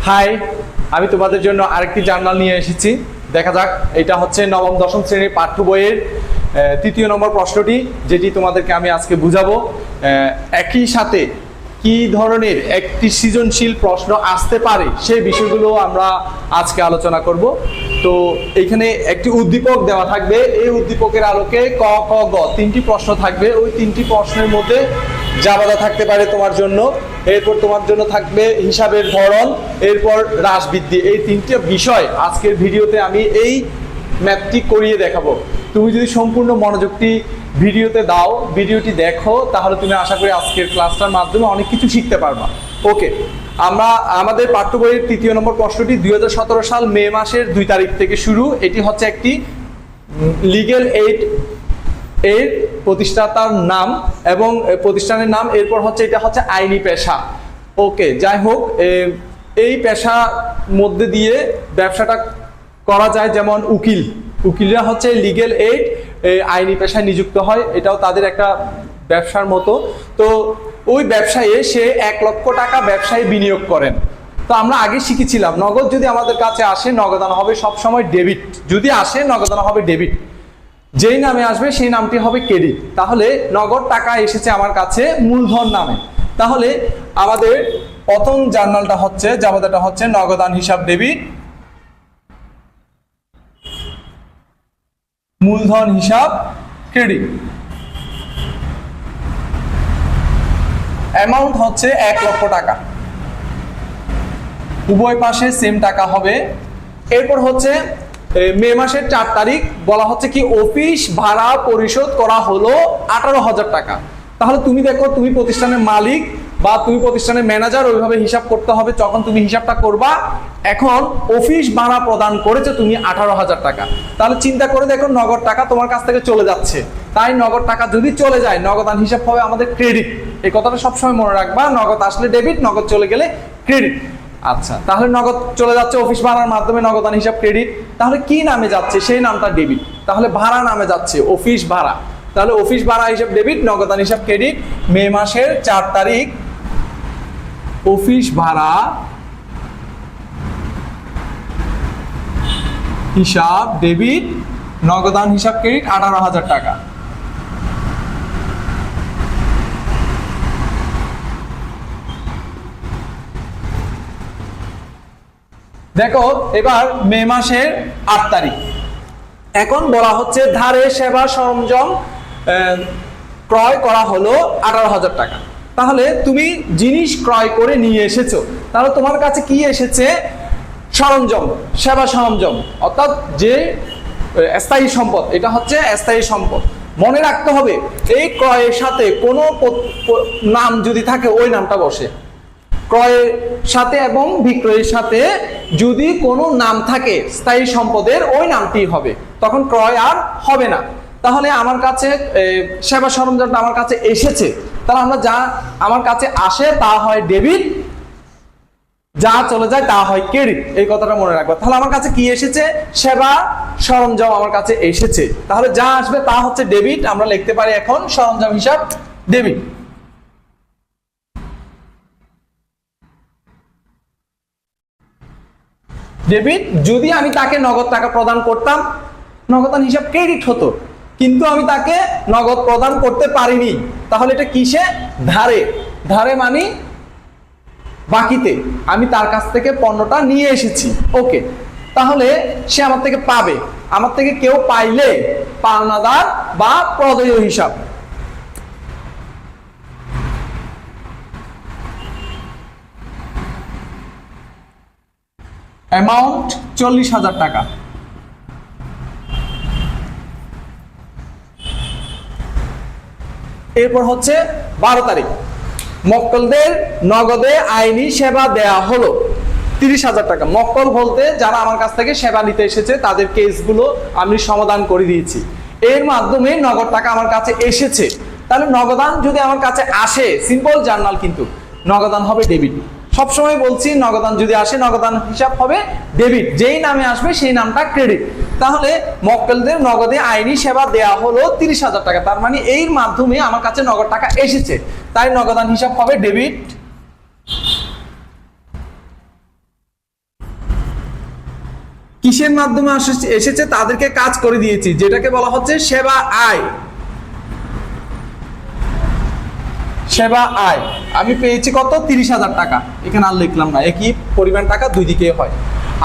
High, আমি তোমাদের জন্য আরেকটি জার্নাল নিয়ে এসেছি। দেখা যাক, এটা হচ্ছে নবম দশম শ্রেণীর পাঠ্য বইয়ের ৩য় নম্বর প্রশ্নটি, যেটি তোমাদেরকে আমি আজকে বুঝাবো। একই সাথে কি ধরনের একটি সৃজনশীল প্রশ্ন আসতে পারে সেই বিষয়গুলো আমরা আজকে আলোচনা করব। তো এখানে একটি উদ্দীপক দেওয়া থাকবে, এই উদ্দীপকের আলোকে ক, খ, গ তিনটি প্রশ্ন থাকবে। ওই তিনটি প্রশ্নের মধ্যে যা বাধা থাকতে পারে তোমার জন্য, এরপর তোমার জন্য থাকবে হিসাবের ধরন, এরপর হ্রাস বৃদ্ধি। এই তিনটি বিষয় আজকের ভিডিওতে আমি এই ম্যাপটি করিয়ে দেখাবো। তুমি যদি সম্পূর্ণ মনোযোগটি ভিডিওতে দাও, ভিডিওটি দেখো, তাহলে তুমি আশা করি আজকের ক্লাসটার মাধ্যমে অনেক কিছু শিখতে পারবা। ওকে, আমরা আমাদের পাঠ্য বইয়ের ৩য় নম্বর প্রশ্নটি ২০১৭ সাল মে মাসের ২ তারিখ থেকে শুরু। এটি হচ্ছে একটি লিগ্যাল এইড এর প্রতিষ্ঠাতার নাম এবং প্রতিষ্ঠানের নাম, এরপর হচ্ছে এটা হচ্ছে আইনি পেশা। ওকে, যাই হোক, এই পেশার মধ্যে দিয়ে ব্যবসাটা করা যায়, যেমন উকিলরা হচ্ছে লিগ্যাল এইড আইনি পেশায় নিযুক্ত হয়, এটাও তাদের একটা ব্যবসার মতো। তো ওই ব্যবসায়ে সে ১ লক্ষ টাকা ব্যবসায় বিনিয়োগ করেন। তো আমরা আগে শিখেছিলাম, নগদ যদি আমাদের কাছে আসে নগদান হবে সবসময় ডেবিট, যদি আসে নগদান হবে ডেবিট, যেই নামে আসবে সেই নামটি হবে ক্রেডিট। তাহলে নগদ টাকা এসেছে আমার কাছে মূলধন নামে, তাহলে আমাদের প্রথম জার্নালটা হচ্ছে জাবাদাটা হচ্ছে নগদান হিসাব ডেবিট, মূলধন হিসাব ক্রেডিট। অ্যামাউন্ট হচ্ছে ১ লক্ষ টাকা, উভয় পাশে সেম টাকা হবে। এরপর হচ্ছে মে মাসের ৪ তারিখ বলা হচ্ছে কি অফিস ভাড়া পরিশোধ করা হলো ১৮,০০০ টাকা। তাহলে তুমি দেখো, তুমি প্রতিষ্ঠানের মালিক বা তুমি প্রতিষ্ঠানের ম্যানেজার, ওইভাবে হিসাব করতে হবে যখন তুমি হিসাবটা করবা। এখন অফিস ভাড়া প্রদান করেছে তুমি ১৮,০০০ টাকা, তাহলে চিন্তা করে দেখো নগদ টাকা তোমার কাছ থেকে চলে যাচ্ছে। তাই নগদ টাকা যদি চলে যায় নগদান হিসাব হবে আমাদের ক্রেডিট। এই কথাটা সবসময় মনে রাখবা, নগদ আসলে ডেবিট, নগদ চলে গেলে ক্রেডিট। আচ্ছা, তাহলে নগদ চলে যাচ্ছে অফিস ভাড়ার মাধ্যমে, নগদান হিসাব ক্রেডিট। তাহলে কি নামে যাচ্ছে সেই নামটা ডেবিট, তাহলে ভাড়া নামে যাচ্ছে অফিস ভাড়া, তাহলে অফিস ভাড়া হিসাব ডেবিট, নগদান হিসাব ক্রেডিট। মে মাসের ৪ তারিখ অফিস ভাড়া হিসাব ডেবিট, নগদান হিসাব ক্রেডিট ১৮,০০০ টাকা। দেখো এবার মে মাসের ৮ তারিখ, এখন বলা হচ্ছে ধারে সেবা সরঞ্জাম ক্রয় করা হলো ১৮,০০০ টাকা। তাহলে তুমি জিনিস ক্রয় করে নিয়ে এসেছো, তাহলে তোমার কাছে কি এসেছে? সরঞ্জাম, সেবা সরঞ্জাম, অর্থাৎ যে স্থায়ী সম্পদ, এটা হচ্ছে স্থায়ী সম্পদ। মনে রাখতে হবে এই ক্রয়ের সাথে কোনো নাম যদি থাকে ওই নামটা বসে। ক্রয়ের সাথে এবং বিক্রয়ের সাথে যদি কোনো নাম থাকে স্থায়ী সম্পদের, ওই নামটি হবে, তখন ক্রয় আর হবে না। তাহলে আমার কাছে সেবা সরঞ্জামটা আমার কাছে এসেছে, তাহলে আমরা যা আমার কাছে আসে তা হয় ডেবিট, যা চলে যায় তা হয় ক্রেডিট। এই কথাটা মনে রাখবা। তাহলে আমার কাছে কি এসেছে? সেবা সরঞ্জাম আমার কাছে এসেছে, তাহলে যা আসবে তা হচ্ছে ডেবিট। আমরা লিখতে পারি এখন সরঞ্জাম হিসাব ডেবিট। ডেবিট, যদি আমি তাকে নগদ টাকা প্রদান করতাম নগদান হিসাব ক্রেডিট হতো, কিন্তু আমি তাকে নগদ প্রদান করতে পারিনি, তাহলে এটা কিসে? ধারে। ধারে মানে বাকিতে, আমি তার কাছ থেকে পণ্যটা নিয়ে এসেছি। ওকে, তাহলে সে আমার থেকে পাবে, আমার থেকে কেউ পাইলে পাওনাদার বা প্রদেয় হিসাব। অ্যামাউন্ট ৪০,০০০ টাকা। এরপর হচ্ছে ১২ তারিখ, মক্কেলদের নগদে আইনি সেবা দেয়া হলো ৩০,০০০ টাকা। মক্কেল বলতে যারা আমার কাছ থেকে সেবা নিতে এসেছে তাদের কেসগুলো আমি সমাধান করে দিয়েছি, এর মাধ্যমে নগদ টাকা আমার কাছে এসেছে। তাহলে নগদান যদি আমার কাছে আসে, সিম্পল জার্নাল, কিন্তু নগদান হবে ডেবিট। সবসময় বলছি, নগদান যদি আসে নগদান হিসাব হবে ডেবিট, যেই নামে আসবে সেই নামটা ক্রেডিট। তাহলে মক্কেলদের নগদে আইনি সেবা দেয়া হলো ৩০,০০০ টাকা, তার মানে এর মাধ্যমে আমার কাছে নগদ টাকা এসেছে, তাই নগদান হিসাব হবে ডেবিট। কিসের মাধ্যমে এসেছে তাদেরকে কাজ করে দিয়েছি, যেটাকে বলা হচ্ছে সেবা আয়। সেবা আয় আমি পেয়েছি কত? 30,000 টাকা। এখানে আর লিখলাম না, একই পরিমাণ টাকা দুই দিকে হয়।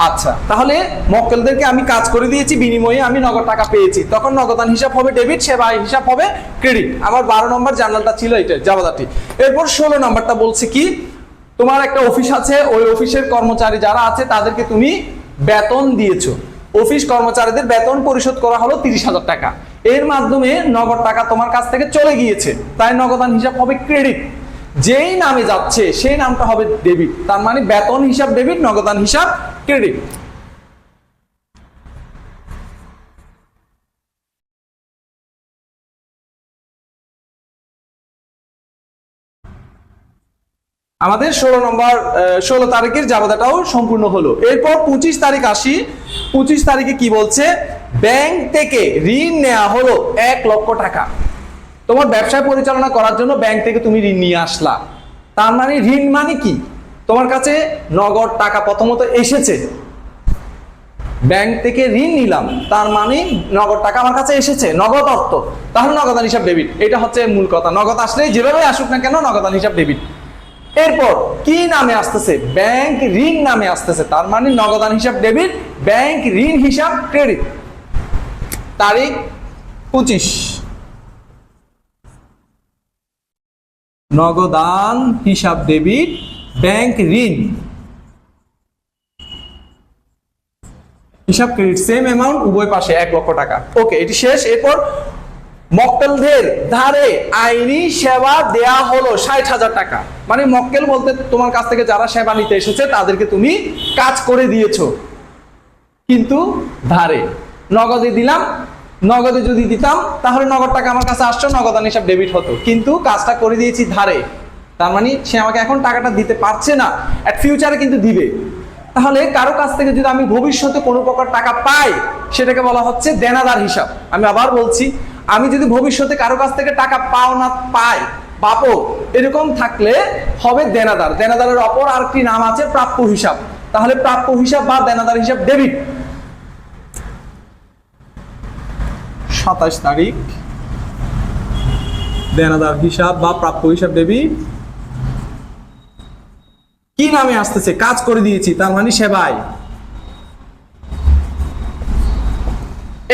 আচ্ছা, তাহলে মক্কেলদেরকে আমি কাজ করে দিয়েছি, বিনিময়ে আমি নগদ টাকা পেয়েছি। তখন নগদান হিসাব হবে ডেবিট, সেবা আয় হিসাব হবে ক্রেডিট। আমার 12 নম্বর জার্নালটা ছিল এটা, জাবাদাটি। এরপর 16 নম্বরটা বলছে কি, তোমার একটা অফিস আছে, ওই অফিসের কর্মচারী যারা আছে তাদেরকে তুমি বেতন দিয়েছো। অফিস কর্মচারীদের বেতন পরিশোধ করা হলো 30,000 টাকা। এর মাধ্যমে নগদ টাকা তোমার কাছ থেকে চলে গিয়েছে, তাই নগদান হিসাব হবে ক্রেডিট। যেই নামে যাচ্ছে সেই নামটা হবে ডেবিট। তার মানে বেতন হিসাব ডেবিট, নগদান হিসাব ক্রেডিট। আমাদের 16 তারিখের জাবাদাটাও সম্পূর্ণ হলো। এরপর 25 তারিখ আসি। 25 তারিখে কি বলছে? ব্যাংক থেকে ঋণ নেওয়া হলো 1 লক্ষ টাকা। তোমার ব্যবসা পরিচালনা করার জন্য ব্যাংক থেকে তুমি ঋণ নিয়ে আসলা। তার মানে ঋণ মানে কি? তোমার কাছে নগদ টাকা প্রথমত এসেছে, ব্যাংক থেকে ঋণ নিলাম, তার মানে নগদ টাকা আমার কাছে এসেছে, নগদ অর্থ। তাহলে নগদান হিসাব ডেবিট। এটা হচ্ছে মূল কথা। নগদ আসলে যেভাবে আসুক না কেন, নগদান হিসাব ডেবিট। এরপর কি নামে আসতেছে? ব্যাংক ঋণ নামে আসতেছে, তার মানে নগদান হিসাব ডেবিট, ব্যাংক ঋণ হিসাব ক্রেডিট। তারিখ 25, নগদান হিসাব ডেবিট, ব্যাংক ঋণ হিসাব ক্রেডিট, সেম অ্যামাউন্ট উভয় পাশে 1 লক্ষ টাকা। ওকে, এটি শেষ। এরপর মক্কেলদের ধারে আইনি সেবা দেয়া হলো 60,000 টাকা। মানে মক্কেল বলতে তোমার কাছ থেকে যারা সেবা নিতে এসেছে তাদেরকে তুমি কাজ করে দিয়েছো, কিন্তু ধারে। নগদে দিলাম, নগদে যদি দিতাম তাহলে নগদ টাকা আমার কাছে আসছো, নগদান হিসাব ডেবিট হতো, কিন্তু কাজটা করে দিয়েছি ধারে। তার মানে সে আমাকে এখন টাকাটা দিতে পারছে না, এট ফিউচারে কিন্তু দিবে। তাহলে কারো কাছ থেকে যদি আমি ভবিষ্যতে কোনো প্রকার টাকা পাই, সেটাকে বলা হচ্ছে দেনাদার হিসাব। আমি আবার বলছি, আমি যদি ভবিষ্যতে কারো কাছ থেকে টাকা পাবো এরকম থাকলে হবে দেনাদার। দেনাদারের অপর আরেকটি নাম আছে প্রাপ্য হিসাব। তাহলে প্রাপ্য হিসাব বা দেনাদার হিসাব ডেবিট। 27 তারিখ, দেনাদার হিসাব বা প্রাপ্য হিসাব ডেবিট। কি নামে আসতেছে? কাজ করে দিয়েছি, তার মানে সেবায়।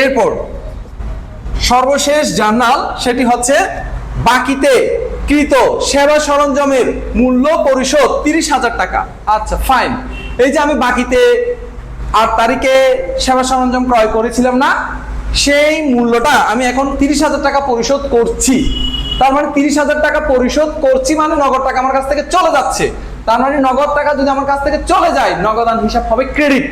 এরপর সর্বশেষ জার্নাল, সেটি হচ্ছে বাকিতে কৃত সেবা সরঞ্জামের মূল্য পরিশোধ 30,000 টাকা। আচ্ছা ফাইন, এই যে আমি বাকিতে 8 তারিখে সেবা সরঞ্জাম ক্রয় করেছিলাম না, সেই মূল্যটা আমি এখন 30,000 টাকা পরিশোধ করছি। তার মানে 30,000 টাকা পরিশোধ করছি মানে নগদ টাকা আমার কাছ থেকে চলে যাচ্ছে। তার মানে নগদ টাকা যদি আমার কাছ থেকে চলে যায়, নগদান হিসাব হবে ক্রেডিট।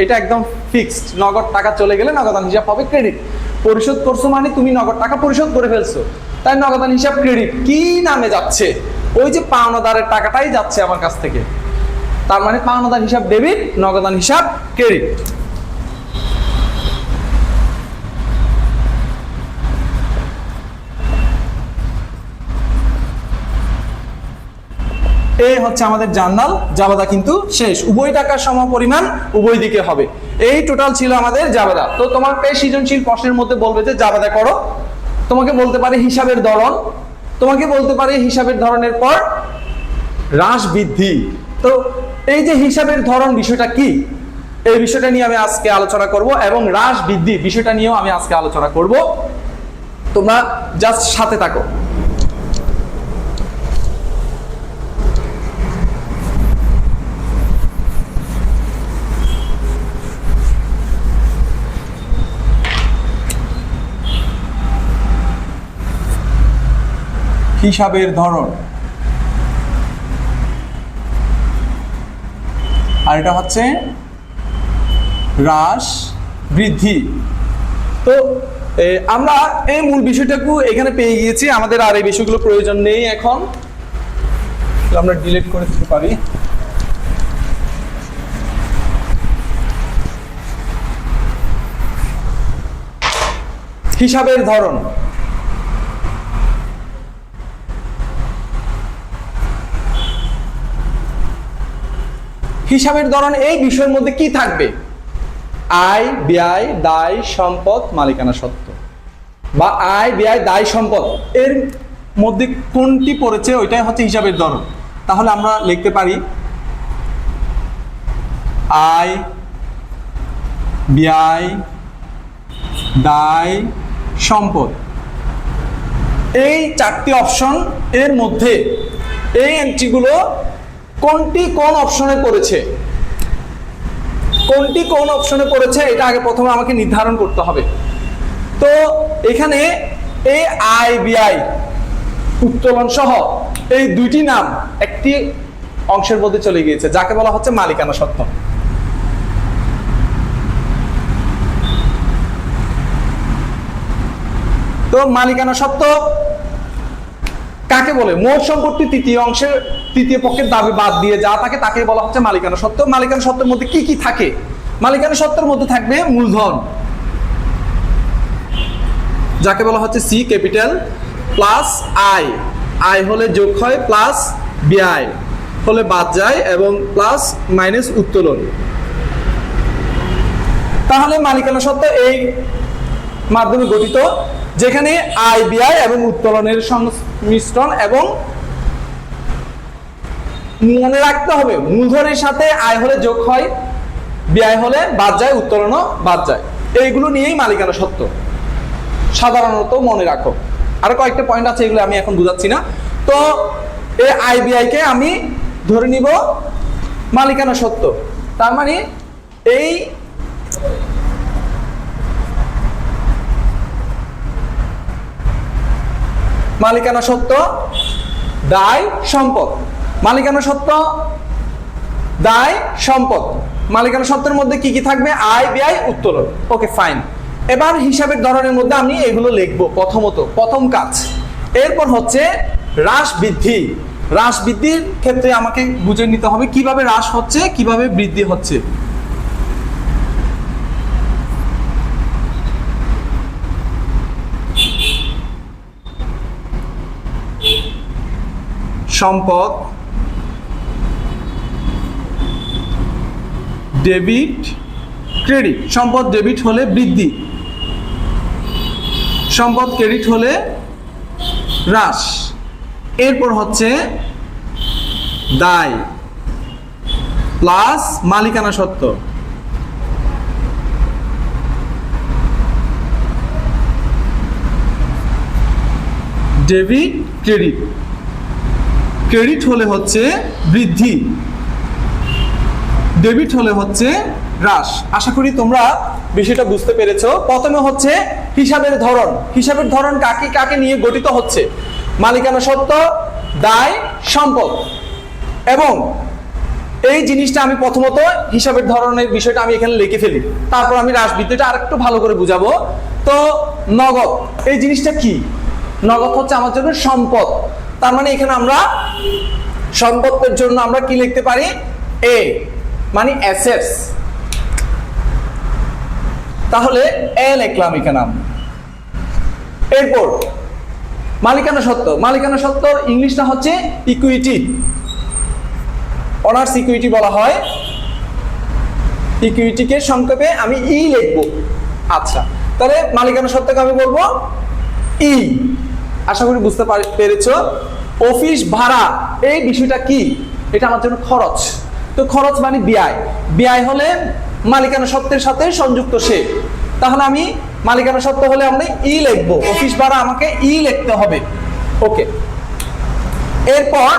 এটা একদম ফিক্সড। নগদ টাকা চলে গেলে নগদান হিসাব হবে ক্রেডিট। পরিশোধ করছো মানে তুমি নগদ টাকা পরিশোধ করে ফেলছো, তাই নগদান হিসাব ক্রেডিট। কি নামে যাচ্ছে? ওই যে পাওনাদারের টাকাটাই যাচ্ছে আমার কাছ থেকে, তার মানে পাওনাদার হিসাব ডেবিট, নগদান হিসাব ক্রেডিট। এই হচ্ছে আমাদের জার্নাল। জাবাদা কিন্তু শেষ। উভয় টাকার সমপরিমাণ উভয় দিকে হবে। এই টোটাল ছিল আমাদের জাবাদা। তো তোমার সৃজনশীল প্রশ্নের মধ্যে বলবে যে জাবাদা করো। তোমাকে বলতে পারে হিসাবের ধরন, তোমাকে বলতে পারে হিসাবের ধরনের পর হ্রাস বৃদ্ধি। তো এই যে হিসাবের ধরন বিষয়টা কি, এই বিষয়টা নিয়ে আমি আজকে আলোচনা করব, এবং হ্রাস বৃদ্ধি বিষয়টা নিয়েও আমি আজকে আলোচনা করব। তোমরা জাস্ট সাথে থাকো। হিসাবের ধরন, আর এটা হচ্ছে হ্রাস বৃদ্ধি। তো আমরা এই মূল বিষয়টাকে এখানে পেয়ে গিয়েছি। আমাদের আর এই বিষয়গুলো প্রয়োজন নেই এখন, আমরা ডিলিট করে দিতে পারি। হিসাবের ধরন, হিসাবের ধরন এই বিষয়ের মধ্যে কি থাকবে? আয় ব্যয় দায় সম্পদ মালিকানা সত্ত্ব, বা আয় ব্যয় দায় সম্পদ এর মধ্যে কোনটি পড়েছে ওইটাই হচ্ছে হিসাবের ধরন। তাহলে আমরা লিখতে পারি আয় ব্যয় দায় সম্পদ। এই চারটি অপশন এর মধ্যে এই এন্ট্রিগুলো কোনটি কোন অপশনে পড়েছে, কোনটি কোন অপশনে পড়েছে এটা আগে প্রথমে আমাকে নির্ধারণ করতে হবে। তো এখানে এই আয় ব্যয় উত্তোলন সহ এই দুইটি নাম একটি অংশের মধ্যে চলে গিয়েছে, যাকে বলা হচ্ছে মালিকানা সত্ত্ব। তো মালিকানা সত্ত্ব কাকে বলে? মোট সম্পত্তি তৃতীয় অংশের তৃতীয় পক্ষের দাবি বাদ দিয়ে যা থাকে তাকে বলা হচ্ছে মালিকানা সত্ত্ব। মালিকানা সত্ত্বের মধ্যে কি কি থাকে? মালিকানা সত্ত্বের মধ্যে থাকবে মূলধন, যাকে বলা হচ্ছে সি ক্যাপিটাল, প্লাস আয়, আয় হলে যোগ হয়, প্লাস ব্যয় হলে বাদ যায়, এবং প্লাস মাইনাস উত্তোলন। তাহলে মালিকানা সত্ত্ব এই মাধ্যমে গঠিত, যেখানে আয় ব্যয় এবং উত্তোলনের সংমিশ্রণ, এবং মনে রাখতে হবে মূলধনের সাথে আয় হলে যোগ হয়, ব্যয় হলে বাদ যায়, উত্তোলনও বাদ যায়। এইগুলো নিয়েই মালিকানা সত্ত্ব সাধারণত মনে রাখো। আরো কয়েকটা পয়েন্ট আছে, এগুলো আমি এখন বুঝাচ্ছি না। তো এই আয় ব্যয়কে আমি ধরে নিব মালিকানা সত্ত্ব। তার মানে এই মালিকানা সত্ত্ব দায় সম্পদ, মালিকানা সত্ত্ব দায় সম্পদ, মালিকানা সত্ত্বের মধ্যে কি কি থাকবে? আয় ব্যয় উত্তোলন। Okay fine. এবার হিসাবের ধরনের মধ্যে আমি এগুলো লিখবো। প্রথমত প্রথম কাজ, এরপর হচ্ছে হ্রাস বৃদ্ধি। হ্রাস বৃদ্ধির ক্ষেত্রে আমাকে বুঝে নিতে হবে কিভাবে হ্রাস হচ্ছে কিভাবে বৃদ্ধি হচ্ছে। সম্পদ ডেবিট ক্রেডিট, সম্পদ ডেবিট হলে বৃদ্ধি, সম্পদ ক্রেডিট হলে হ্রাস। এরপর হচ্ছে দায় প্লাস মালিকানা সত্ত্ব, ডেবিট ক্রেডিট, ক্রেডিট হলে হচ্ছে বৃদ্ধি, ডেবিট হলে হচ্ছে হ্রাস। আশা করি তোমরা বিষয়টা বুঝতে পেরেছো। প্রথমে হচ্ছে হিসাবের ধরন। হিসাবের ধরন কাকে কাকে নিয়ে গঠিত হচ্ছে? মালিকানা সত্ত্ব, দায়, সম্পদ। এবং এই জিনিসটা আমি প্রথমত হিসাবের ধরনের বিষয়টা আমি এখানে লিখে ফেলি, তারপর আমি হ্রাস বৃদ্ধিটা আরেকটু ভালো করে বুঝাবো। তো নগদ এই জিনিসটা কি? নগদ হচ্ছে আমার জন্য সম্পদ। তার মানে এখানে আমরা সম্পদের জন্য আমরা কি লিখতে পারি? এ মানে অ্যাসেটস। তাহলে এ লিখলাম এখানে। এরপর মালিকানা সত্ত্ব। মালিকানা সত্ত্বর ইংলিশটা হচ্ছে ইকুইটি, অনার্স ইকুইটি বলা হয়। ইকুইটিকে সংক্ষেপে আমি ই লিখবো। আচ্ছা, তাহলে মালিকানা সত্ত্বকে আমি বলবো ই। আশা করি বুঝতে পেরেছো। অফিস ভাড়া এই বিষয়টা কি? এটা আমার জন্য খরচ। তো খরচ মানে ব্যয়, ব্যয় হলে মালিকানা সত্ত্বের সাথে সংযুক্ত সে। তাহলে আমি মালিকানা সত্ত্ব হলে আমরা ই লিখবো, অফিস ভাড়া আমাকে ই লিখতে হবে। ওকে। এরপর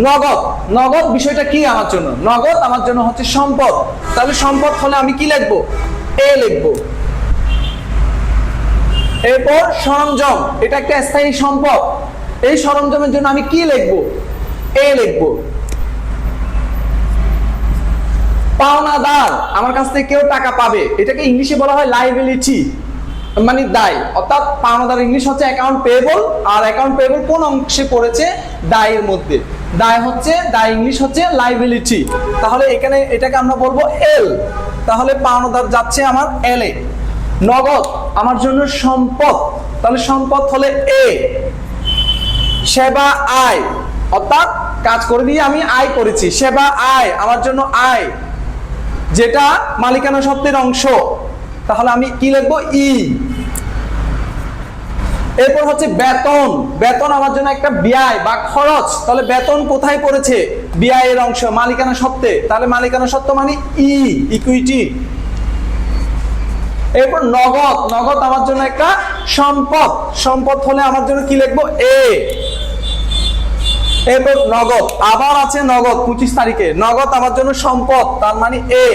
নগদ। নগদ বিষয়টা কি আমার জন্য? নগদ আমার জন্য হচ্ছে সম্পদ। তাহলে সম্পদ হলে আমি কি লিখবো? এ লিখবো। এরপর সরঞ্জাম, এটা একটা স্থায়ী সম্পদ। এই সরঞ্জামের জন্য আমি কি লিখবো? এ লিখবো। পাওনাদার, আমার কাছ থেকে কেউ টাকা পাবে, এটাকে ইংলিশে বলা হয় লাইবিলিটি, মানে দায়। অর্থাৎ পাওনাদার ইংলিশ হচ্ছে অ্যাকাউন্ট পেয়েবল। আর অ্যাকাউন্ট পেয়েবল কোন অংশে পড়েছে? দায়ের মধ্যে। দায় হচ্ছে, দায় ইংলিশ হচ্ছে লাইবিলিটি। তাহলে এখানে এটাকে আমরা বলবো এল। তাহলে পাওনাদার যাচ্ছে আমার এল এ। নগদ আমার জন্য সম্পদ, তাহলে সম্পদ হলে এ। সেবা আয়, অর্থাৎ কাজ করে দিয়ে আমি আয় করেছি, সেবা আয় আমার জন্য আয়। যেটা মালিকানা সত্ত্বের অংশ, তাহলে আমি কি লিখবো ই। এরপর হচ্ছে বেতন, বেতন আমার জন্য একটা ব্যয় বা খরচ, তাহলে বেতন কোথায় পড়েছে, ব্যয়ের অংশ মালিকানা সত্ত্বে, তাহলে মালিকানা সত্ত্ব মানে ই, ইকুইটি। এরপর নগদ, নগদ আমার জন্য একটা সম্পদ, সম্পদ হলে আমার জন্য কি লিখবো এ। এরপর নগদ, আবার আছে নগদ 25 তারিখে, নগদ আমার জন্য সম্পদ, তার মানে এ।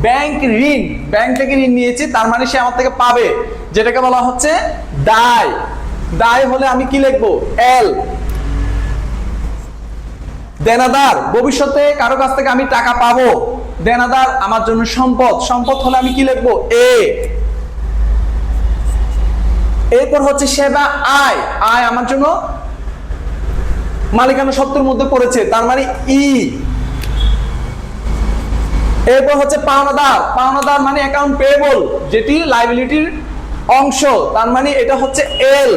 ব্যাংক ঋণ, ব্যাংক থেকে ঋণ নিয়েছি, তার মানে সে আমার থেকে পাবে, যেটাকে বলা হচ্ছে দায়। দায় হলে আমি কি লিখবো এল। দেনাদার, ভবিষ্যতে কারো কাছ থেকে আমি টাকা পাবো, দেনাদার আমার জন্য সম্পদ, সম্পদ হলে আমি কি লিখবো এ। এরপর হচ্ছে সেবা আয়, আয় আমার জন্য মালিকানা সত্ত্বের মধ্যে পড়েছে, তার মানে ই। এরপর হচ্ছে পাওনাদার, পাওনাদার মানে অ্যাকাউন্ট পেয়েবল, যেটি লায়াবিলিটির অংশ, তার মানে এটা হচ্ছে এল।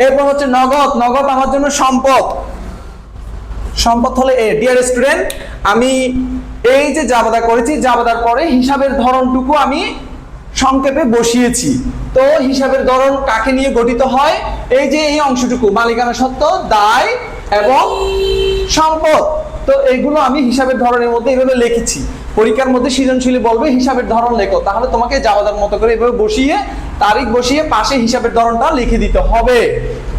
এরপর হচ্ছে নগদ, নগদ আমার জন্য সম্পদ, সম্পদ হলে এ। ডিয়ার স্টুডেন্ট, আমি এই যে জাবেদা করেছি, জাবেদার পরে হিসাবের ধরনটুকু আমি সংক্ষেপে বসিয়েছি। তো হিসাবের ধরন কাকে নিয়ে গঠিত হয়, এই যে এই অংশটুকু মালিকানা সত্ত্ব, দায় এবং সম্পদ। তো এইগুলো আমি হিসাবের ধরনের মধ্যে এভাবে লিখেছি। পরীক্ষার মধ্যে সৃজনশীল বলবে হিসাবের ধরন লেখো, তাহলে তোমাকে জাবেদার মতো করে এভাবে বসিয়ে তারিখ বসিয়ে পাশে হিসাবের ধরনটা লিখে দিতে হবে।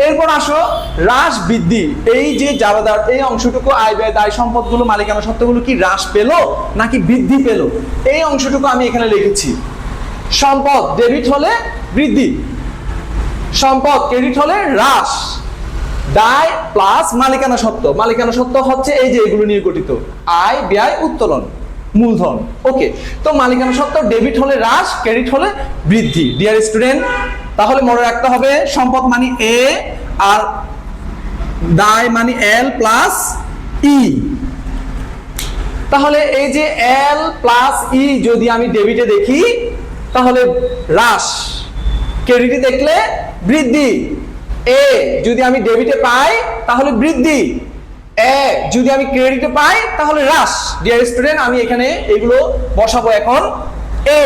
এরপর আসো হ্রাস বৃদ্ধি, এই যে জাবেদার এই অংশটুকু আয় ব্যয় দায় সম্পদগুলো মালিকানা সত্ত্বগুলো কি হ্রাস পেলো নাকি বৃদ্ধি পেলো, এই অংশটুকু আমি এখানে লিখেছি। সম্পদ ডেবিট হলে বৃদ্ধি, সম্পদ ক্রেডিট হলে হ্রাস, দায় প্লাস মালিকানা সত্ত্ব, মালিকানা সত্ত্ব হচ্ছে এই যে এগুলো নিয়ে গঠিত, আয় ব্যয় উত্তোলন মূলধন। ওকে, তো মালিকানা সত্ত্ব ডেবিট হলে হ্রাস, ক্রেডিট হলে বৃদ্ধি। ডিয়ার স্টুডেন্ট, তাহলে মনে রাখতে হবে সম্পদ মানে এ আর দায় মানে এল প্লাস ই। তাহলে এই যে এল প্লাস ই যদি আমি ডেবিটে দেখি তাহলে হ্রাস, ক্রেডিটে দেখলে বৃদ্ধি। এ যদি আমি ডেবিটে পাই তাহলে বৃদ্ধি, এ যদি আমি ক্রেডিটে পাই তাহলে হ্রাস। ডিয়ার স্টুডেন্ট, আমি এখানে এগুলো বসাবো এখন। এ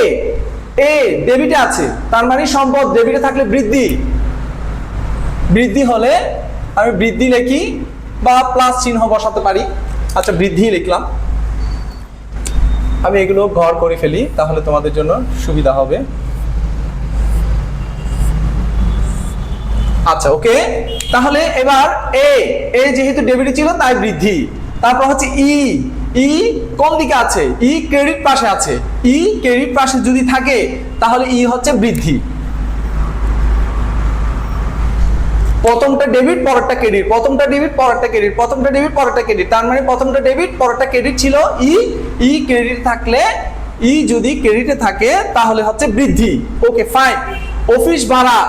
এ ডেবিটে আছে, তার মানে সম্পদ ডেবিটে থাকলে বৃদ্ধি, বৃদ্ধি হলে আমি বৃদ্ধি লিখি বা প্লাস চিহ্ন বসাতে পারি। আচ্ছা, বৃদ্ধি লিখলাম। আমি এগুলো ঘর করে ফেলি, তাহলে তোমাদের জন্য সুবিধা হবে। আচ্ছা, ওকে, তাহলে এবার এ যেহেতু ডেবিটে ছিল তাই বৃদ্ধি। তারপর হচ্ছে ই, ই কোন দিকে আছে, ই ক্রেডিট পাশে আছে, ই ক্রেডিট পাশে যদি থাকে তাহলে ই হচ্ছে বৃদ্ধি। প্রথমটা ডেবিট পরেরটা ক্রেডিট, প্রথমটা ডেবিট পরেরটা ক্রেডিট, প্রথমটা ডেবিট পরেরটা ক্রেডিট, তার মানে প্রথমটা ডেবিট পরেরটা ক্রেডিট ছিল ই। ই ক্রেডিট থাকলে, ই যদি ক্রেডিটে থাকে তাহলে হচ্ছে বৃদ্ধি। Okay fine. অফিস ভাড়া,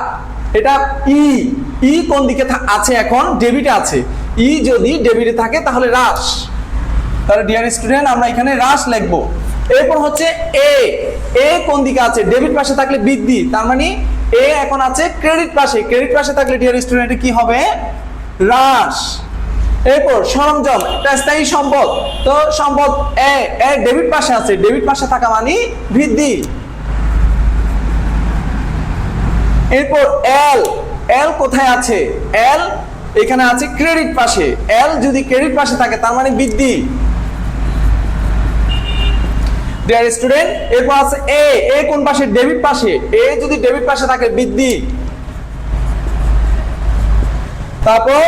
এটা ই, ই কোন দিকে আছে এখন, ডেবিটে আছে, ই যদি ডেবিটে থাকে তাহলে হ্রাস। তাহলে ডিয়ার স্টুডেন্ট আমরা এখানে হ্রাস লিখবো। এরপর হচ্ছে এ কোন দিকে আছে, ডেবিট পাশে থাকলে বৃদ্ধি, তার মানে এ এখন আছে ক্রেডিট পাশে, ক্রেডিট পাশে থাকলে ডিয়ার স্টুডেন্ট কি হবে হ্রাস। এরপর সরঞ্জাম, এটা স্থায়ী সম্পদ, তো সম্পদ এ ডেবিট পাশে আছে, ডেবিট পাশে থাকা মানে বৃদ্ধি। এরপর এল কোথায় আছে, এল এখানে আছে ক্রেডিট পাশে, এল যদি ক্রেডিট পাশে থাকে তার মানে বৃদ্ধি। ডিয়ার স্টুডেন্ট, এরপর আছে এ কোন পাশে, ডেবিট পাশে, এ যদি ডেবিট পাশে থাকে বৃদ্ধি। তারপর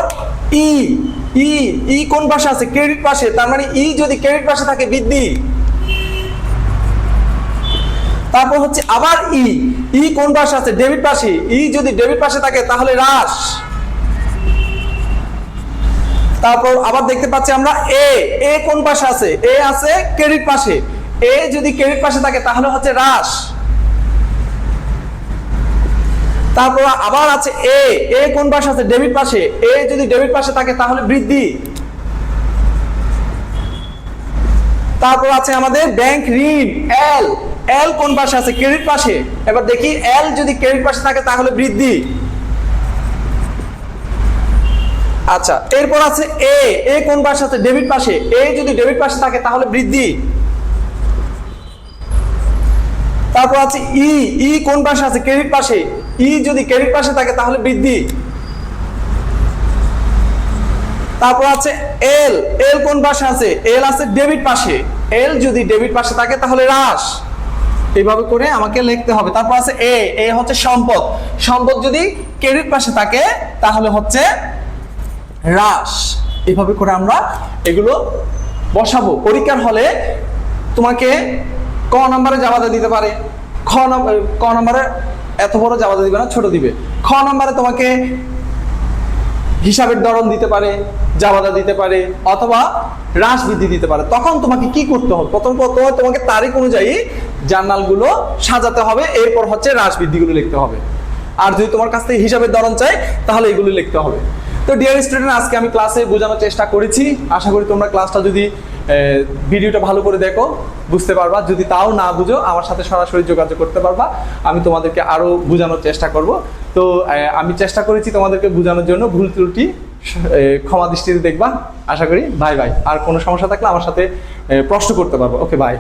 ই কোন পাশে আছে, ক্রেডিট পাশে, তার মানে ই যদি ক্রেডিট পাশে থাকে বৃদ্ধি। তারপর হচ্ছে আবার ই কোন পাশে আছে, ডেবিট পাশে, ই যদি ডেবিট পাশে থাকে তাহলে হ্রাস। তারপর আবার দেখতে পাচ্ছি আমরা এ কোন পাশে আছে, এ আছে ক্রেডিট পাশে, এ যদি ক্রেডিট পাশে থাকে তাহলে হচ্ছে হ্রাস। তারপর আবার আছে এ কোন পাশে আছে, ডেবিট পাশে, এ যদি ডেবিট পাশে থাকে তাহলে বৃদ্ধি। তারপর আছে আমাদের ব্যাংক ঋণ, এল কোন পাশে আছে, ক্রেডিট পাশে, এবার দেখি এল যদি ক্রেডিট পাশে থাকে তাহলে বৃদ্ধি। আচ্ছা, এরপর আছে এ। এ কোন পাশে আছে? ডেবিট পাশে। এ যদি ডেবিট পাশে থাকে তাহলে বৃদ্ধি। তারপর আছে ই। ই কোন পাশে আছে? ক্রেডিট পাশে। ই যদি ক্রেডিট পাশে থাকে তাহলে বৃদ্ধি। তারপর আছে এল। এল কোন পাশে আছে? এল আছে ডেবিট পাশে। এল যদি ডেবিট পাশে থাকে তাহলে হ্রাস। এইভাবে করে আমাকে লিখতে হবে। তারপর আছে এ। এ হচ্ছে সম্পদ। সম্পদ যদি ক্রেডিট পাশে থাকে তাহলে হচ্ছে হ্রাস। এইভাবে করে আমরা এগুলো বসাবো। পরীক্ষার হলে তোমাকে ক নম্বরে জাবাদা দিতে পারে, ক নম্বরে এত বড় জাবাদা দিবে না, ছোট দিবে। খ নম্বরে তোমাকে হিসাবের ধরন দিতে পারে, জাবাদা দিতে পারে, অথবা হ্রাস বৃদ্ধি দিতে পারে। তখন তোমাকে কি করতে হবে? প্রথম তোমাকে তারিখ অনুযায়ী জার্নালগুলো সাজাতে হবে, এরপর হচ্ছে হ্রাস বৃদ্ধিগুলো লিখতে হবে। আর যদি তোমার কাছ থেকে হিসাবের ধরন চাই তাহলে এগুলো লিখতে হবে। তো ডিয়ার স্টুডেন্ট, আজকে আমি ক্লাসে বোঝানোর চেষ্টা করেছি। আশা করি তোমরা ক্লাসটা যদি ভিডিওটা ভালো করে দেখো বুঝতে পারবা। যদি তাও না বুঝো আমার সাথে সরাসরি যোগাযোগ করতে পারবা, আমি তোমাদেরকে আরো বোঝানোর চেষ্টা করব। তো আমি চেষ্টা করেছি তোমাদেরকে বোঝানোর জন্য। ভুল ত্রুটি ক্ষমা দৃষ্টিতে দেখবা। আশা করি। Bye bye. আর কোনো সমস্যা থাকলে আমার সাথে প্রশ্ন করতে পারবো। ওকে, বাই।